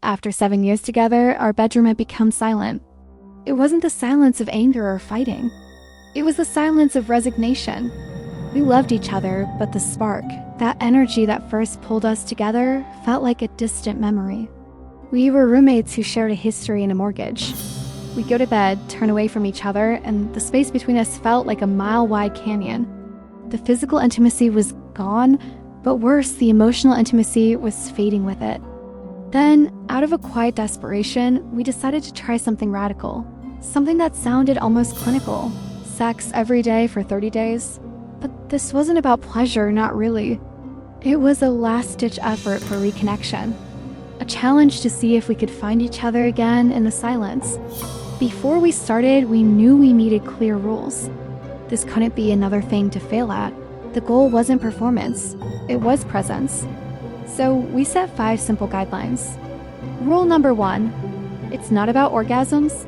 After 7 years together, our bedroom had become silent. It wasn't the silence of anger or fighting. It was the silence of resignation. We loved each other, but the spark, that energy that first pulled us together, felt like a distant memory. We were roommates who shared a history and a mortgage. We'd go to bed, turn away from each other, and the space between us felt like a mile-wide canyon. The physical intimacy was gone, but worse, the emotional intimacy was fading with it. Then, out of a quiet desperation, we decided to try something radical. Something that sounded almost clinical. Sex every day for 30 days. But this wasn't about pleasure, not really. It was a last-ditch effort for reconnection. A challenge to see if we could find each other again in the silence. Before we started, we knew we needed clear rules. This couldn't be another thing to fail at. The goal wasn't performance, it was presence. So we set 5 simple guidelines. Rule number 1, it's not about orgasms.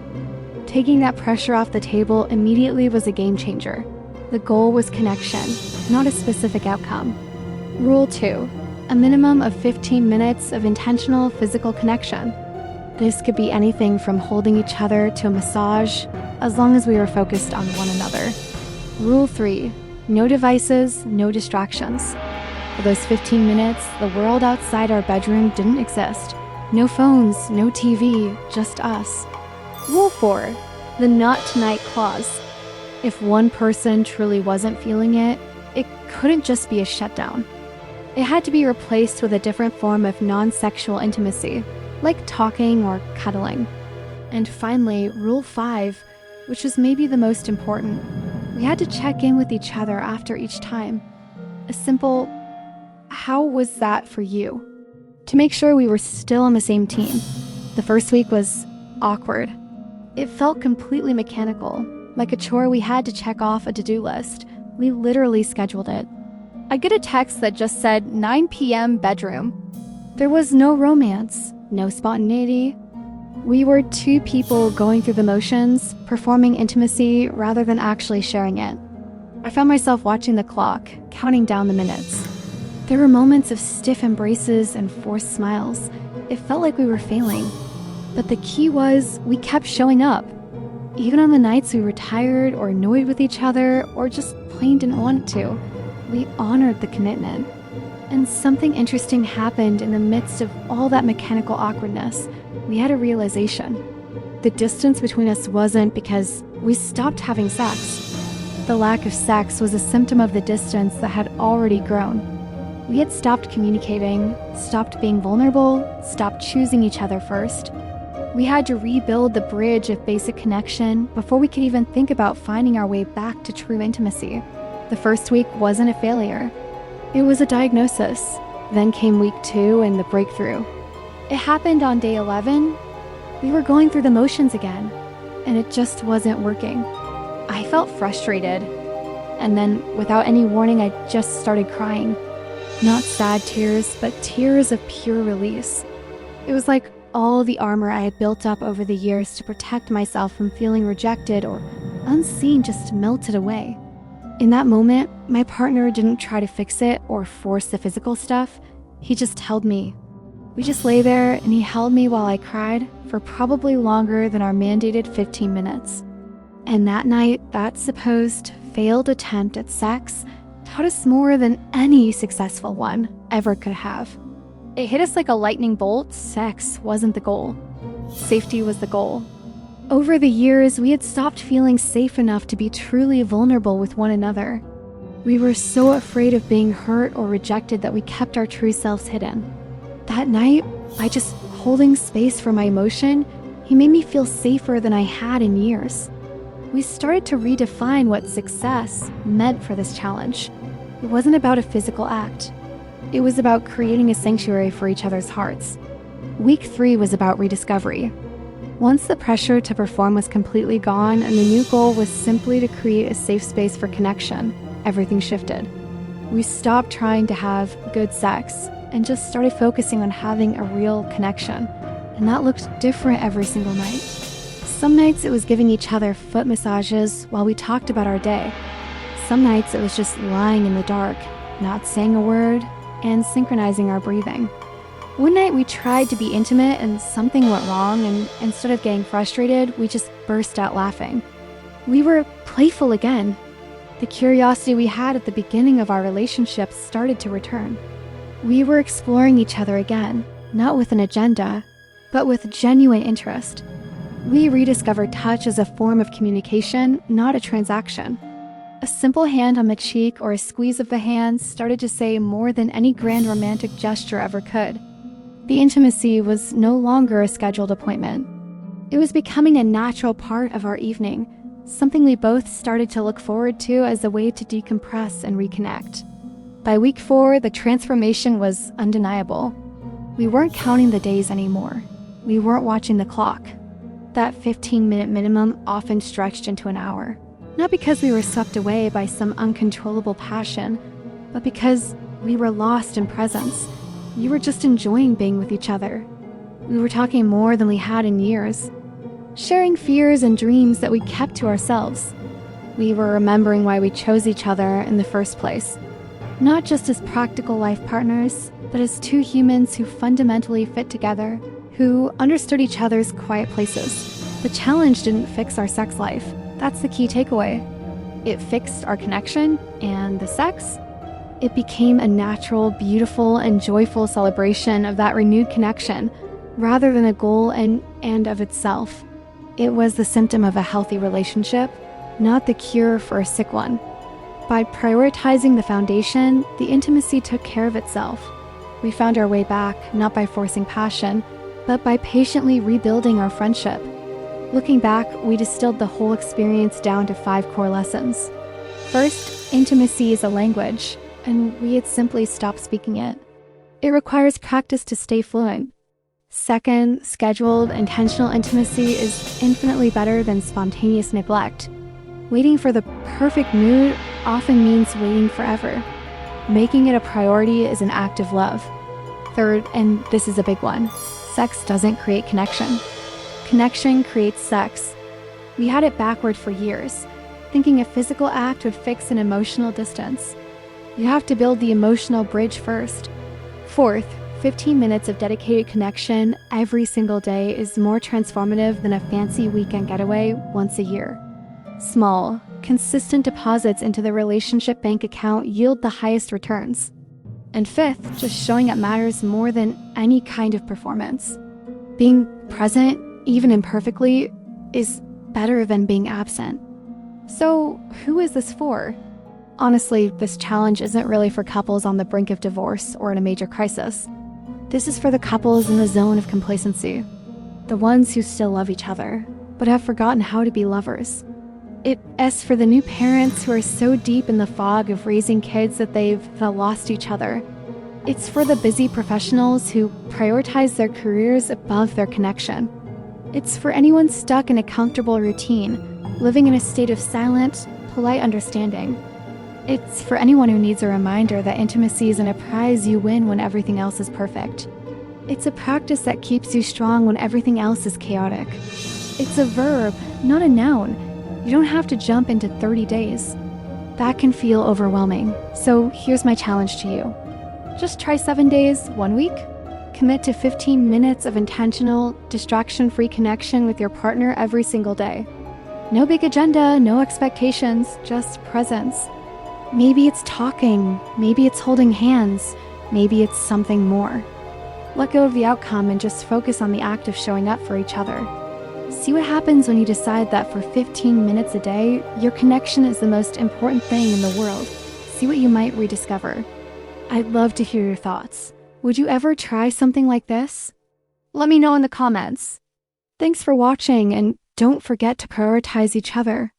Taking that pressure off the table immediately was a game changer. The goal was connection, not a specific outcome. Rule 2, a minimum of 15 minutes of intentional physical connection. This could be anything from holding each other to a massage, as long as we were focused on one another. Rule 3, no devices, no distractions. For those 15 minutes, the world outside our bedroom didn't exist. No phones, no TV, just us. Rule 4, the not tonight clause. If one person truly wasn't feeling it, it couldn't just be a shutdown. It had to be replaced with a different form of non-sexual intimacy, like talking or cuddling. And finally, Rule 5, which was maybe the most important. We had to check in with each other after each time. A simple, how was that for you? To make sure we were still on the same team. The first week was awkward. It felt completely mechanical, like a chore we had to check off a to-do list. We literally scheduled it. I'd get a text that just said 9 p.m. bedroom. There was no romance, no spontaneity. We were 2 people going through the motions, performing intimacy rather than actually sharing it. I found myself watching the clock, counting down the minutes. There were moments of stiff embraces and forced smiles. It felt like we were failing. But the key was we kept showing up. Even on the nights we were tired or annoyed with each other or just plain didn't want to, we honored the commitment. And something interesting happened in the midst of all that mechanical awkwardness. We had a realization. The distance between us wasn't because we stopped having sex. The lack of sex was a symptom of the distance that had already grown. We had stopped communicating, stopped being vulnerable, stopped choosing each other first. We had to rebuild the bridge of basic connection before we could even think about finding our way back to true intimacy. The first week wasn't a failure. It was a diagnosis. Then came week 2 and the breakthrough. It happened on day 11. We were going through the motions again, and it just wasn't working. I felt frustrated, and then without any warning, I just started crying. Not sad tears, but tears of pure release. It was like all the armor I had built up over the years to protect myself from feeling rejected or unseen just melted away. In that moment, my partner didn't try to fix it or force the physical stuff. He just held me. We just lay there and he held me while I cried for probably longer than our mandated 15 minutes. And that night, that supposed failed attempt at sex taught us more than any successful one ever could have. It hit us like a lightning bolt. Sex wasn't the goal. Safety was the goal. Over the years, we had stopped feeling safe enough to be truly vulnerable with one another. We were so afraid of being hurt or rejected that we kept our true selves hidden. That night, by just holding space for my emotion, he made me feel safer than I had in years. We started to redefine what success meant for this challenge. It wasn't about a physical act. It was about creating a sanctuary for each other's hearts. Week 3 was about rediscovery. Once the pressure to perform was completely gone and the new goal was simply to create a safe space for connection, everything shifted. We stopped trying to have good sex and just started focusing on having a real connection. And that looked different every single night. Some nights it was giving each other foot massages while we talked about our day. Some nights it was just lying in the dark, not saying a word, and synchronizing our breathing. One night we tried to be intimate and something went wrong, and instead of getting frustrated, we just burst out laughing. We were playful again. The curiosity we had at the beginning of our relationship started to return. We were exploring each other again, not with an agenda, but with genuine interest. We rediscovered touch as a form of communication, not a transaction. A simple hand on the cheek or a squeeze of the hand started to say more than any grand romantic gesture ever could. The intimacy was no longer a scheduled appointment. It was becoming a natural part of our evening, something we both started to look forward to as a way to decompress and reconnect. By week 4, the transformation was undeniable. We weren't counting the days anymore. We weren't watching the clock. That 15-minute minimum often stretched into an hour. Not because we were swept away by some uncontrollable passion, but because we were lost in presence. We were just enjoying being with each other. We were talking more than we had in years, sharing fears and dreams that we kept to ourselves. We were remembering why we chose each other in the first place, not just as practical life partners, but as two humans who fundamentally fit together, who understood each other's quiet places. The challenge didn't fix our sex life. That's the key takeaway. It fixed our connection, and the sex? It became a natural, beautiful, and joyful celebration of that renewed connection, rather than a goal and of itself. It was the symptom of a healthy relationship, not the cure for a sick one. By prioritizing the foundation, the intimacy took care of itself. We found our way back, not by forcing passion, but by patiently rebuilding our friendship. Looking back, we distilled the whole experience down to 5 core lessons. First, intimacy is a language, and we had simply stopped speaking it. It requires practice to stay fluent. Second, scheduled, intentional intimacy is infinitely better than spontaneous neglect. Waiting for the perfect mood often means waiting forever. Making it a priority is an act of love. Third, and this is a big one, sex doesn't create connection. Connection creates sex. We had it backward for years, thinking a physical act would fix an emotional distance. You have to build the emotional bridge first. Fourth, 15 minutes of dedicated connection every single day is more transformative than a fancy weekend getaway once a year. Small, consistent deposits into the relationship bank account yield the highest returns. And fifth, just showing up matters more than any kind of performance. Being present, even imperfectly, is better than being absent. So, who is this for? Honestly, this challenge isn't really for couples on the brink of divorce or in a major crisis. This is for the couples in the zone of complacency, the ones who still love each other, but have forgotten how to be lovers. It's for the new parents who are so deep in the fog of raising kids that they've lost each other. It's for the busy professionals who prioritize their careers above their connection. It's for anyone stuck in a comfortable routine, living in a state of silent, polite understanding. It's for anyone who needs a reminder that intimacy isn't a prize you win when everything else is perfect. It's a practice that keeps you strong when everything else is chaotic. It's a verb, not a noun. You don't have to jump into 30 days. That can feel overwhelming. So here's my challenge to you. Just try 7 days, 1 week. Commit to 15 minutes of intentional, distraction-free connection with your partner every single day. No big agenda, no expectations, just presence. Maybe it's talking, maybe it's holding hands, maybe it's something more. Let go of the outcome and just focus on the act of showing up for each other. See what happens when you decide that for 15 minutes a day, your connection is the most important thing in the world. See what you might rediscover. I'd love to hear your thoughts. Would you ever try something like this? Let me know in the comments. Thanks for watching, and don't forget to prioritize each other.